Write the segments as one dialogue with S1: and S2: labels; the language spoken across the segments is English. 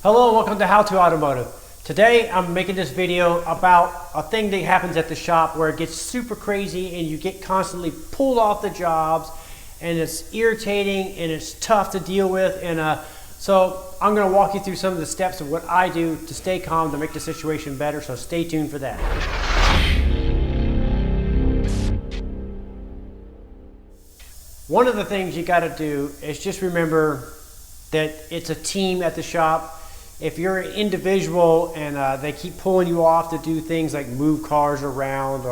S1: Hello, welcome to How To Automotive. Today I'm making this video about a thing that happens at the shop where it gets super crazy and you get constantly pulled off the jobs and it's irritating and it's tough to deal with. So I'm going to walk you through some of the steps of what I do to stay calm to make the situation better, so stay tuned for that. One of the things you got to do is just remember that it's a team at the shop. If you're an individual and they keep pulling you off to do things like move cars around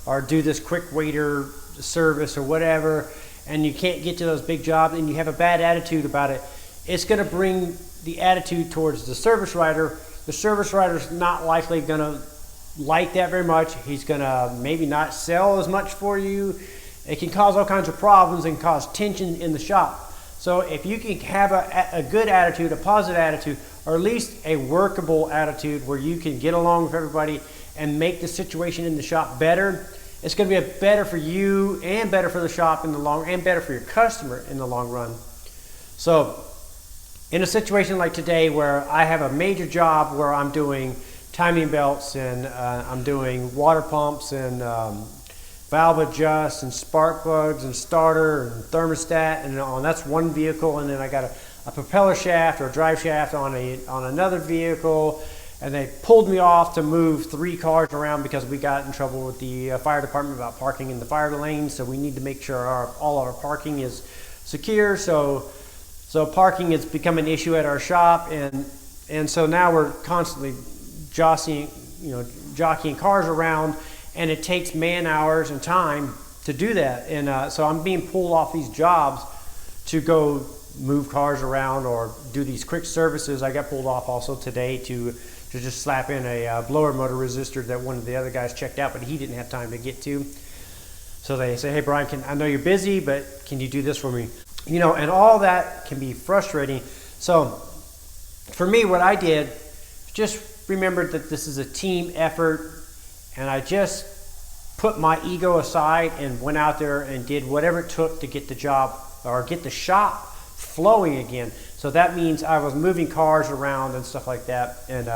S1: or do this quick waiter service or whatever, and you can't get to those big jobs and you have a bad attitude about it, it's going to bring the attitude towards the service writer. The service writer's not likely going to like that very much. He's going to maybe not sell as much for you. It can cause all kinds of problems and cause tension in the shop. So if you can have a good attitude, a positive attitude, or at least a workable attitude where you can get along with everybody and make the situation in the shop better, it's going to be better for you and better for the shop in the long run and better for your customer in the long run. So in a situation like today where I have a major job where I'm doing timing belts and I'm doing water pumps and valve adjust and spark plugs and starter and thermostat and that's one vehicle, and then I got a propeller shaft or a drive shaft on another vehicle, and they pulled me off to move 3 cars around because we got in trouble with the fire department about parking in the fire lane. So we need to make sure all of our parking is secure. So parking has become an issue at our shop, and so now we're constantly jockeying cars around, and it takes man hours and time to do that. And so I'm being pulled off these jobs to go move cars around or do these quick services. I got pulled off also today to just slap in a blower motor resistor that one of the other guys checked out, but he didn't have time to get to. So they say, hey Brian, I know you're busy, but can you do this for me? And all that can be frustrating. So for me, what I did, just remembered that this is a team effort, and I just put my ego aside and went out there and did whatever it took to get the job or get the shop flowing again. So that means I was moving cars around and stuff like that, and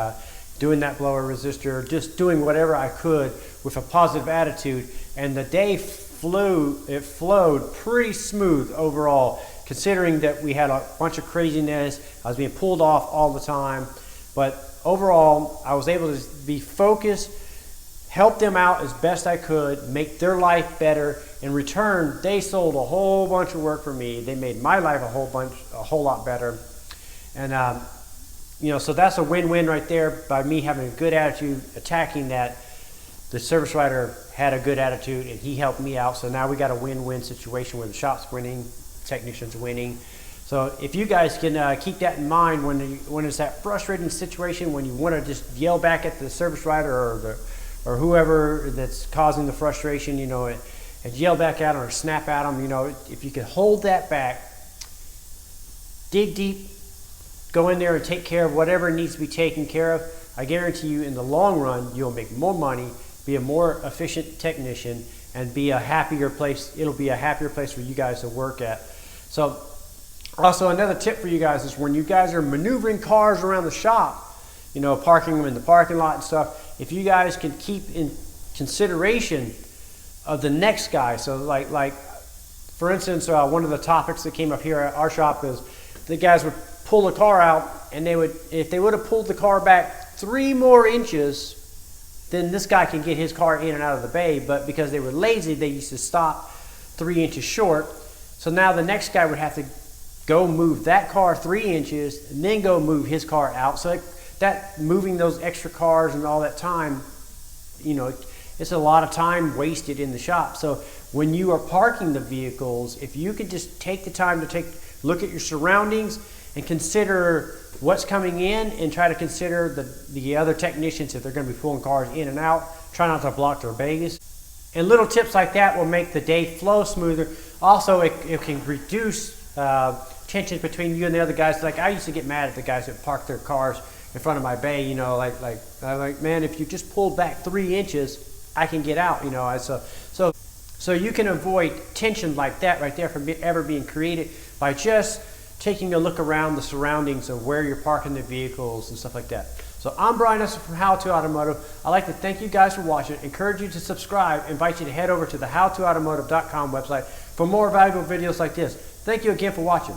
S1: doing that blower resistor, just doing whatever I could with a positive attitude. And the day flowed pretty smooth overall, considering that we had a bunch of craziness. I was being pulled off all the time, but overall I was able to be focused, help them out as best I could, make their life better. In return, they sold a whole bunch of work for me. They made my life a whole lot better. And so that's a win-win right there by me having a good attitude, attacking that. The service writer had a good attitude and he helped me out. So now we got a win-win situation where the shop's winning, technician's winning. So if you guys can keep that in mind when it's that frustrating situation, when you want to just yell back at the service writer or whoever that's causing the frustration, and yell back at them or snap at them, if you can hold that back, dig deep, go in there and take care of whatever needs to be taken care of, I guarantee you in the long run, you'll make more money, be a more efficient technician, and be a happier place. It'll be a happier place for you guys to work at. So also another tip for you guys is when you guys are maneuvering cars around the shop, parking them in the parking lot and stuff, if you guys can keep in consideration of the next guy. So like for instance, one of the topics that came up here at our shop is the guys would pull the car out, and if they would have pulled the car back 3 more inches, then this guy can get his car in and out of the bay. But because they were lazy, they used to stop 3 inches short. So now the next guy would have to go move that car 3 inches and then go move his car out. So that moving those extra cars and all that time, it's a lot of time wasted in the shop. So when you are parking the vehicles, if you could just take the time to look at your surroundings and consider what's coming in, and try to consider the other technicians if they're going to be pulling cars in and out, try not to block their bays. And little tips like that will make the day flow smoother. Also, it can reduce tension between you and the other guys. Like I used to get mad at the guys that park their cars in front of my bay, like man, if you just pulled back 3 inches, I can get out, So you can avoid tension like that right there from ever being created by just taking a look around the surroundings of where you're parking the vehicles and stuff like that. So I'm Brian Esser from How To Automotive. I'd like to thank you guys for watching, encourage you to subscribe, invite you to head over to the howtoautomotive.com website for more valuable videos like this. Thank you again for watching.